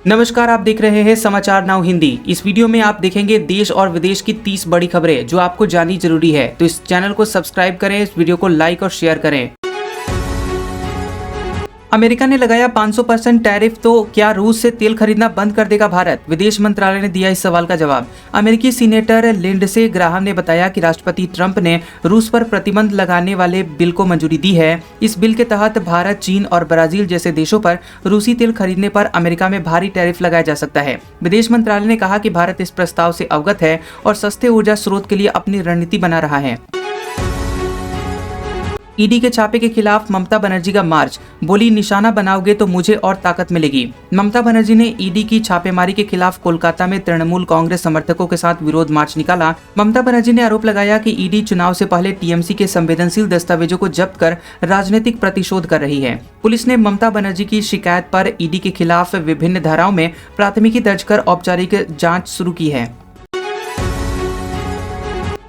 नमस्कार, आप देख रहे हैं समाचार नाउ हिंदी। इस वीडियो में आप देखेंगे देश और विदेश की 30 बड़ी खबरें जो आपको जाननी जरूरी है। तो इस चैनल को सब्सक्राइब करें, इस वीडियो को लाइक और शेयर करें। अमेरिका ने लगाया 500% टैरिफ, तो क्या रूस से तेल खरीदना बंद कर देगा भारत? विदेश मंत्रालय ने दिया इस सवाल का जवाब। अमेरिकी सीनेटर लिंडसे ग्राहम ने बताया कि राष्ट्रपति ट्रंप ने रूस पर प्रतिबंध लगाने वाले बिल को मंजूरी दी है। इस बिल के तहत भारत, चीन और ब्राजील जैसे देशों पर रूसी तेल खरीदने पर अमेरिका में भारी टैरिफ लगाया जा सकता है। विदेश मंत्रालय ने कहा कि भारत इस प्रस्ताव से अवगत है और सस्ते ऊर्जा स्रोत के लिए अपनी रणनीति बना रहा है। ईडी के छापे के खिलाफ ममता बनर्जी का मार्च, बोली निशाना बनाओगे तो मुझे और ताकत मिलेगी। ममता बनर्जी ने ईडी की छापेमारी के खिलाफ कोलकाता में तृणमूल कांग्रेस समर्थकों के साथ विरोध मार्च निकाला। ममता बनर्जी ने आरोप लगाया कि ईडी चुनाव से पहले टीएमसी के संवेदनशील दस्तावेजों को जब्त कर राजनीतिक प्रतिशोध कर रही है। पुलिस ने ममता बनर्जी की शिकायत पर ईडी के खिलाफ विभिन्न धाराओं में प्राथमिकी दर्ज कर औपचारिक जाँच शुरू की है।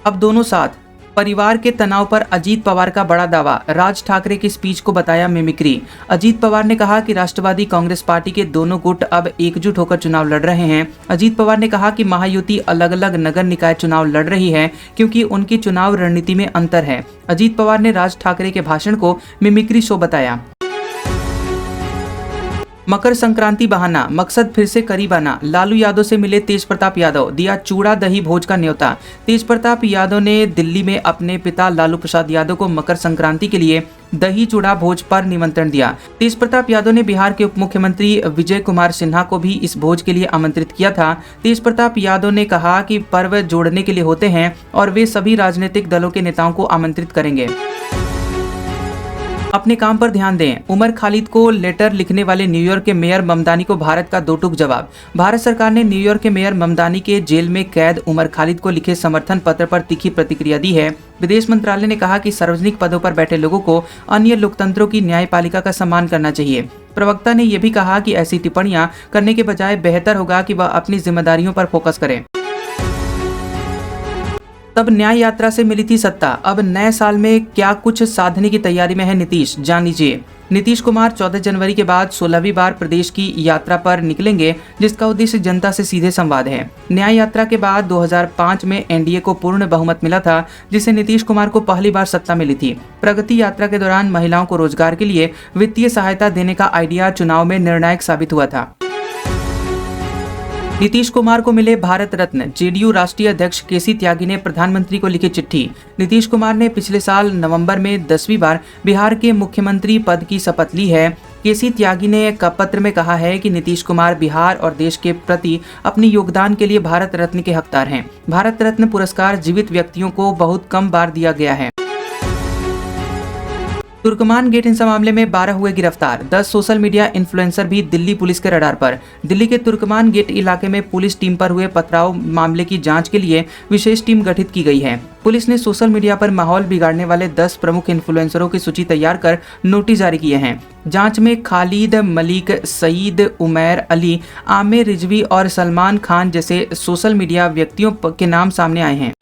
अब दोनों साथ, परिवार के तनाव पर अजीत पवार का बड़ा दावा, राज ठाकरे की स्पीच को बताया मिमिक्री। अजीत पवार ने कहा कि राष्ट्रवादी कांग्रेस पार्टी के दोनों गुट अब एकजुट होकर चुनाव लड़ रहे हैं। अजीत पवार ने कहा कि महायुति अलग अलग नगर निकाय चुनाव लड़ रही है क्योंकि उनकी चुनाव रणनीति में अंतर है। अजीत पवार ने राज ठाकरे के भाषण को मिमिक्री शो बताया। मकर संक्रांति बहाना, मकसद फिर से करीब आना। लालू यादव से मिले तेज प्रताप यादव, दिया चूड़ा दही भोज का न्योता। तेज प्रताप यादव ने दिल्ली में अपने पिता लालू प्रसाद यादव को मकर संक्रांति के लिए दही चूड़ा भोज पर निमंत्रण दिया। तेज प्रताप यादव ने बिहार के उप मुख्यमंत्री विजय कुमार सिन्हा को भी इस भोज के लिए आमंत्रित किया था। तेज प्रताप यादव ने कहा कि पर्व जोड़ने के लिए होते हैं और वे सभी राजनीतिक दलों के नेताओं को आमंत्रित करेंगे। अपने काम पर ध्यान दें, उमर खालिद को लेटर लिखने वाले न्यूयॉर्क के मेयर ममदानी को भारत का दो टूक जवाब। भारत सरकार ने न्यूयॉर्क के मेयर ममदानी के जेल में कैद उमर खालिद को लिखे समर्थन पत्र पर तीखी प्रतिक्रिया दी है। विदेश मंत्रालय ने कहा कि सार्वजनिक पदों पर बैठे लोगों को अन्य लोकतंत्रों की न्यायपालिका का सम्मान करना चाहिए। प्रवक्ता ने यह भी कहा कि ऐसी टिप्पणियां करने के बजाय बेहतर होगा कि वह अपनी जिम्मेदारियों पर फोकस करें। तब न्याय यात्रा से मिली थी सत्ता, अब नए साल में क्या कुछ साधने की तैयारी में है नीतीश, जान लीजिए। नीतीश कुमार 14 जनवरी के बाद 16वीं बार प्रदेश की यात्रा पर निकलेंगे, जिसका उद्देश्य जनता से सीधे संवाद है। न्याय यात्रा के बाद 2005 में एनडीए को पूर्ण बहुमत मिला था, जिससे नीतीश कुमार को पहली बार सत्ता मिली थी। प्रगति यात्रा के दौरान महिलाओं को रोजगार के लिए वित्तीय सहायता देने का आइडिया चुनाव में निर्णायक साबित हुआ था। नीतीश कुमार को मिले भारत रत्न, जेडीयू राष्ट्रीय अध्यक्ष केसी त्यागी ने प्रधानमंत्री को लिखी चिट्ठी। नीतीश कुमार ने पिछले साल नवंबर में 10वीं बार बिहार के मुख्यमंत्री पद की शपथ ली है। केसी त्यागी ने एक पत्र में कहा है कि नीतीश कुमार बिहार और देश के प्रति अपने योगदान के लिए भारत रत्न के हकदार हैं। भारत रत्न पुरस्कार जीवित व्यक्तियों को बहुत कम बार दिया गया है। तुर्कमान गेट हिंसा मामले में 12 हुए गिरफ्तार, 10 सोशल मीडिया इन्फ्लुएंसर भी दिल्ली पुलिस के रडार पर। दिल्ली के तुर्कमान गेट इलाके में पुलिस टीम पर हुए पथराव मामले की जांच के लिए विशेष टीम गठित की गई है। पुलिस ने सोशल मीडिया पर माहौल बिगाड़ने वाले 10 प्रमुख इन्फ्लुएंसरों की सूची तैयार कर नोटिस जारी किए हैं। जांच में खालिद मलिक, सईद, उमैर अली, आमिर रिजवी और सलमान खान जैसे सोशल मीडिया व्यक्तियों के नाम सामने आए हैं।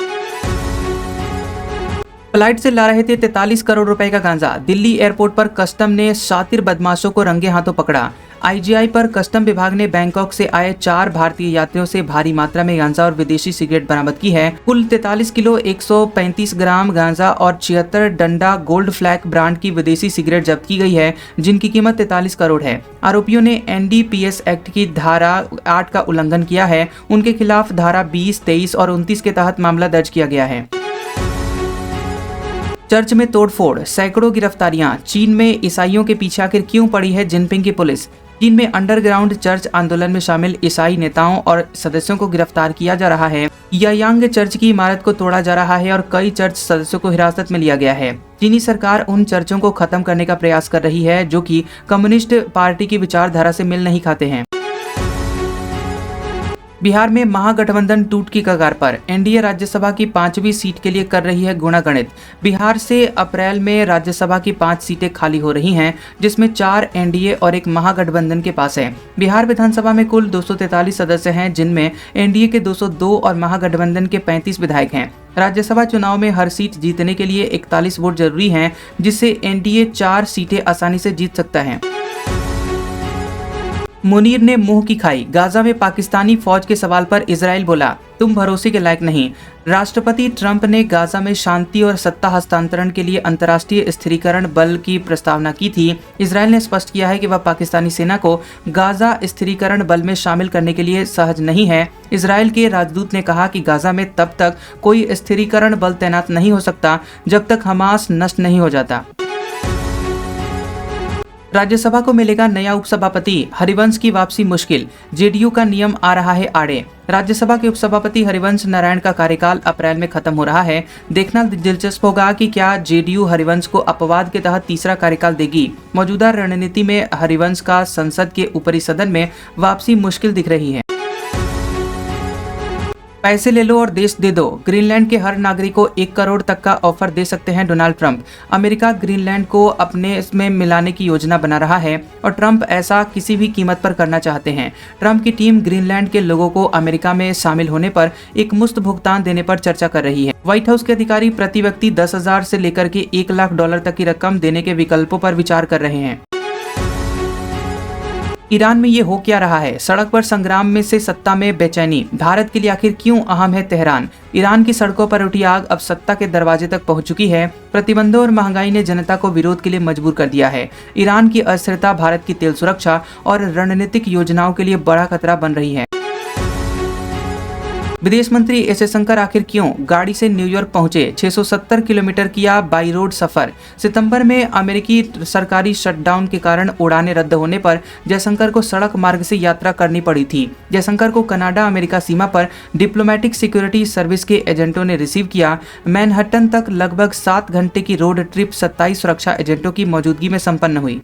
फ्लाइट से ला रहे थे 43 करोड़ रुपए का गांजा, दिल्ली एयरपोर्ट पर कस्टम ने शातिर बदमाशों को रंगे हाथों पकड़ा। आईजीआई पर कस्टम विभाग ने बैंकॉक से आए 4 भारतीय यात्रियों से भारी मात्रा में गांजा और विदेशी सिगरेट बरामद की है। कुल 43 किलो 135 ग्राम गांजा और 76 डंडा गोल्ड फ्लैग ब्रांड की विदेशी सिगरेट जब्त की गई है, जिनकी कीमत 43 करोड़ है। आरोपियों ने एनडीपीएस एक्ट की धारा 8 का उल्लंघन किया है। उनके खिलाफ धारा 20, 23 और 29 के तहत मामला दर्ज किया गया है। चर्च में तोड़फोड़, सैकड़ों गिरफ्तारियां, चीन में ईसाइयों के पीछे आखिर क्यों पड़ी है जिनपिंग की पुलिस? चीन में अंडरग्राउंड चर्च आंदोलन में शामिल ईसाई नेताओं और सदस्यों को गिरफ्तार किया जा रहा है। यायांग चर्च की इमारत को तोड़ा जा रहा है और कई चर्च सदस्यों को हिरासत में लिया गया है। चीनी सरकार उन चर्चों को खत्म करने का प्रयास कर रही है जो कि कम्युनिस्ट पार्टी की विचारधारा से मेल नहीं खाते हैं। बिहार में महागठबंधन टूट की कगार पर, एनडीए राज्यसभा की 5वीं सीट के लिए कर रही है गुणागणित। बिहार से अप्रैल में राज्यसभा की 5 सीटें खाली हो रही हैं, जिसमें 4 एनडीए और 1 महागठबंधन के पास है। बिहार विधानसभा में कुल 243 सदस्य हैं, जिनमें एनडीए के 202 और महागठबंधन के 35 विधायक हैं। राज्यसभा चुनाव में हर सीट जीतने के लिए 41 वोट जरूरी हैं, जिससे एनडीए 4 सीटें आसानी से जीत सकता है। मुनीर ने मुंह की खाई। गाजा में पाकिस्तानी फौज के सवाल पर इजराइल बोला, तुम भरोसे के लायक नहीं। राष्ट्रपति ट्रंप ने गाजा में शांति और सत्ता हस्तांतरण के लिए अंतर्राष्ट्रीय स्थिरीकरण बल की प्रस्तावना की थी। इजराइल ने स्पष्ट किया है कि वह पाकिस्तानी सेना को गाजा स्थिरीकरण बल में शामिल करने के लिए सहज नहीं है। इजराइल के राजदूत ने कहा कि गाजा में तब तक कोई स्थिरीकरण बल तैनात नहीं हो सकता जब तक हमास नष्ट नहीं हो जाता। राज्यसभा को मिलेगा नया उपसभापति, हरिवंश की वापसी मुश्किल। जेडीयू का नियम आ रहा है आड़े। राज्यसभा के उपसभापति हरिवंश नारायण का कार्यकाल अप्रैल में खत्म हो रहा है। देखना दिलचस्प होगा कि क्या जेडीयू हरिवंश को अपवाद के तहत तीसरा कार्यकाल देगी। मौजूदा रणनीति में हरिवंश का संसद के ऊपरी सदन में वापसी मुश्किल दिख रही है। पैसे ले लो और देश दे दो। ग्रीनलैंड के हर नागरिक को 1 करोड़ तक का ऑफर दे सकते हैं डोनाल्ड ट्रंप। अमेरिका ग्रीनलैंड को अपने इसमें मिलाने की योजना बना रहा है और ट्रंप ऐसा किसी भी कीमत पर करना चाहते हैं। ट्रंप की टीम ग्रीनलैंड के लोगों को अमेरिका में शामिल होने पर एक मुफ्त भुगतान देने पर चर्चा कर रही है। व्हाइट हाउस के अधिकारी प्रति व्यक्ति 10,000 से लेकर के 1 लाख डॉलर तक की रकम देने के विकल्पों पर विचार कर रहे हैं। ईरान में ये हो क्या रहा है? सड़क पर संग्राम में से सत्ता में बेचैनी। भारत के लिए आखिर क्यों अहम है तेहरान? ईरान की सड़कों पर उठी आग अब सत्ता के दरवाजे तक पहुंच चुकी है। प्रतिबंधों और महंगाई ने जनता को विरोध के लिए मजबूर कर दिया है। ईरान की अस्थिरता भारत की तेल सुरक्षा और रणनीतिक योजनाओं के लिए बड़ा खतरा बन रही है। विदेश मंत्री एस जयशंकर आखिर क्यों गाड़ी से न्यूयॉर्क पहुंचे? 670 किलोमीटर किया बाई रोड सफर। सितंबर में अमेरिकी सरकारी शटडाउन के कारण उड़ानें रद्द होने पर जयशंकर को सड़क मार्ग से यात्रा करनी पड़ी थी। जयशंकर को कनाडा अमेरिका सीमा पर डिप्लोमेटिक सिक्योरिटी सर्विस के एजेंटों ने रिसीव किया। मैनहट्टन तक लगभग 7 घंटे की रोड ट्रिप 27 सुरक्षा एजेंटों की मौजूदगी में संपन्न हुई।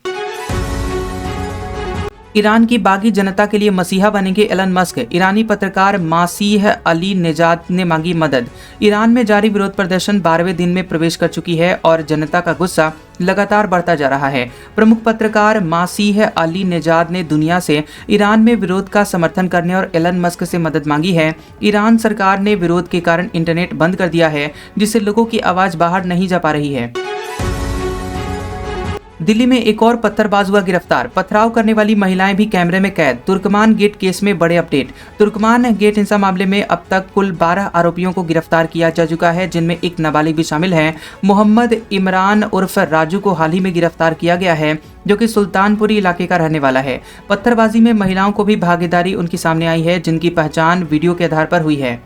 ईरान की बागी जनता के लिए मसीहा बनेंगे एलन मस्क। ईरानी पत्रकार मासीह अली नेजाद ने मांगी मदद। ईरान में जारी विरोध प्रदर्शन 12वें दिन में प्रवेश कर चुकी है और जनता का गुस्सा लगातार बढ़ता जा रहा है। प्रमुख पत्रकार मासीह अली नेजाद ने दुनिया से ईरान में विरोध का समर्थन करने और एलन मस्क से मदद मांगी है। ईरान सरकार ने विरोध के कारण इंटरनेट बंद कर दिया है, जिससे लोगों की आवाज बाहर नहीं जा पा रही है। दिल्ली में एक और पत्थरबाज हुआ गिरफ्तार। पथराव करने वाली महिलाएं भी कैमरे में कैद। तुर्कमान गेट केस में बड़े अपडेट। तुर्कमान गेट हिंसा मामले में अब तक कुल 12 आरोपियों को गिरफ्तार किया जा चुका है, जिनमें एक नाबालिग भी शामिल है। मोहम्मद इमरान उर्फ राजू को हाल ही में गिरफ्तार किया गया है, जो कि सुल्तानपुरी इलाके का रहने वाला है। पत्थरबाजी में महिलाओं को भी भागीदारी उनकी सामने आई है, जिनकी पहचान वीडियो के आधार पर हुई है।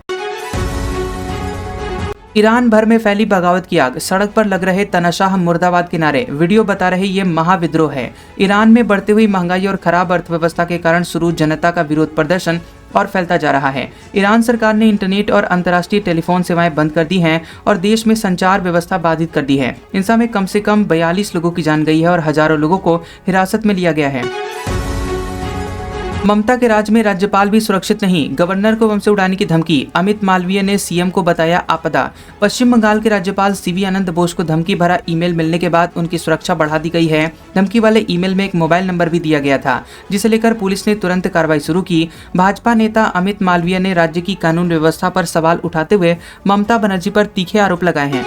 ईरान भर में फैली बगावत की आग। सड़क पर लग रहे तनाशाह मुर्दाबाद के नारे। वीडियो बता रहे ये महाविद्रोह है। ईरान में बढ़ती हुई महंगाई और खराब अर्थव्यवस्था के कारण शुरू जनता का विरोध प्रदर्शन और फैलता जा रहा है। ईरान सरकार ने इंटरनेट और अंतर्राष्ट्रीय टेलीफोन सेवाएं बंद कर दी हैं और देश में संचार व्यवस्था बाधित कर दी है। हिंसा में कम से कम 42 लोगों की जान गई है और हजारों लोगों को हिरासत में लिया गया है। ममता के राज में राज्यपाल भी सुरक्षित नहीं। गवर्नर को बम से उड़ाने की धमकी। अमित मालवीय ने सीएम को बताया आपदा। पश्चिम बंगाल के राज्यपाल सीवी आनंद बोस को धमकी भरा ईमेल मिलने के बाद उनकी सुरक्षा बढ़ा दी गई है। धमकी वाले ईमेल में एक मोबाइल नंबर भी दिया गया था, जिसे लेकर पुलिस ने तुरंत कार्रवाई शुरू की। भाजपा नेता अमित मालवीय ने राज्य की कानून व्यवस्था पर सवाल उठाते हुए ममता बनर्जी पर तीखे आरोप लगाए हैं।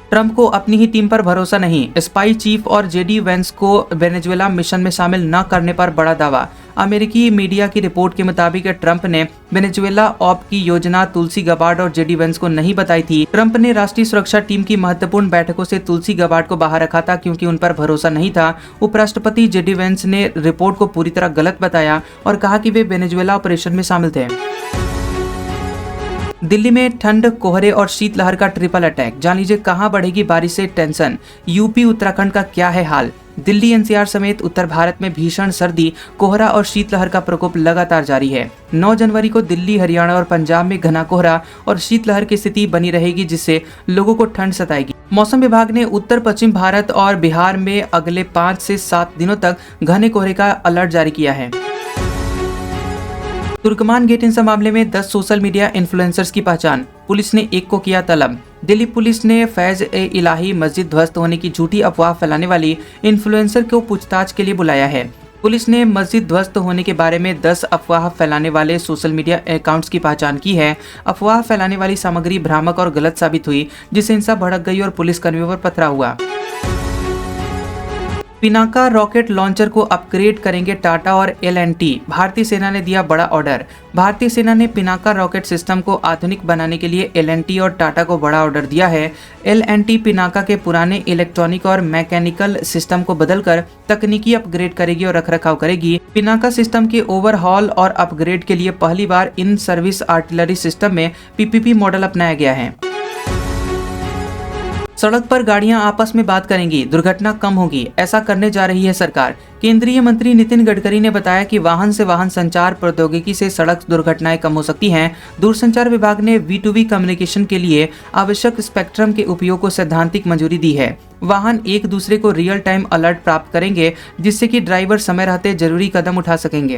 ट्रंप को अपनी ही टीम पर भरोसा नहीं। स्पाई चीफ और जेडी वेंस को वेनेजुएला मिशन में शामिल न करने पर बड़ा दावा। अमेरिकी मीडिया की रिपोर्ट के मुताबिक ट्रंप ने वेनेजुएला ऑप की योजना तुलसी गबार्ड और जेडी वेंस को नहीं बताई थी। ट्रंप ने राष्ट्रीय सुरक्षा टीम की महत्वपूर्ण बैठकों से तुलसी गबार्ड को बाहर रखा था, क्योंकि उन पर भरोसा नहीं था। उपराष्ट्रपति जेडी वेंस ने रिपोर्ट को पूरी तरह गलत बताया और कहा कि वे वेनेजुएला ऑपरेशन में शामिल थे। दिल्ली में ठंड, कोहरे और शीतलहर का ट्रिपल अटैक। जान लीजिए कहां बढ़ेगी बारिश से टेंशन। यूपी उत्तराखंड का क्या है हाल? दिल्ली एनसीआर समेत उत्तर भारत में भीषण सर्दी, कोहरा और शीतलहर का प्रकोप लगातार जारी है। 9 जनवरी को दिल्ली, हरियाणा और पंजाब में घना कोहरा और शीतलहर की स्थिति बनी रहेगी, जिससे लोगों को ठंड सताएगी। मौसम विभाग ने उत्तर पश्चिम भारत और बिहार में अगले 5 से 7 दिनों तक घने कोहरे का अलर्ट जारी किया है। तुर्कमान गेट हिंसा मामले में 10 सोशल मीडिया इन्फ्लुएंसर्स की पहचान। पुलिस ने एक को किया तलब। दिल्ली पुलिस ने फैज-ए-इलाही मस्जिद ध्वस्त होने की झूठी अफवाह फैलाने वाली इन्फ्लुएंसर को पूछताछ के लिए बुलाया है। पुलिस ने मस्जिद ध्वस्त होने के बारे में 10 अफवाह फैलाने वाले सोशल मीडिया अकाउंट्स की पहचान की है। अफवाह फैलाने वाली सामग्री भ्रामक और गलत साबित हुई, जिससे हिंसा भड़क गई और पुलिसकर्मियों पर पथराव हुआ। पिनाका रॉकेट लॉन्चर को अपग्रेड करेंगे टाटा और एल&टी। भारतीय सेना ने दिया बड़ा ऑर्डर। भारतीय सेना ने पिनाका रॉकेट सिस्टम को आधुनिक बनाने के लिए एल&टी और टाटा को बड़ा ऑर्डर दिया है। एल&टी पिनाका के पुराने इलेक्ट्रॉनिक और मैकेनिकल सिस्टम को बदलकर तकनीकी अपग्रेड करेगी और रखरखाव करेगी। पिनाका सिस्टम के ओवरहॉल और अपग्रेड के लिए पहली बार इन सर्विस आर्टिलरी सिस्टम में पीपीपी मॉडल अपनाया गया है। सड़क पर गाड़ियां आपस में बात करेंगी, दुर्घटना कम होगी, ऐसा करने जा रही है सरकार। केंद्रीय मंत्री नितिन गडकरी ने बताया कि वाहन से वाहन संचार प्रौद्योगिकी से सड़क दुर्घटनाएं कम हो सकती हैं। दूरसंचार विभाग ने V2V कम्युनिकेशन के लिए आवश्यक स्पेक्ट्रम के उपयोग को सैद्धांतिक मंजूरी दी है। वाहन एक दूसरे को रियल टाइम अलर्ट प्राप्त करेंगे, जिससे कि ड्राइवर समय रहते जरूरी कदम उठा सकेंगे।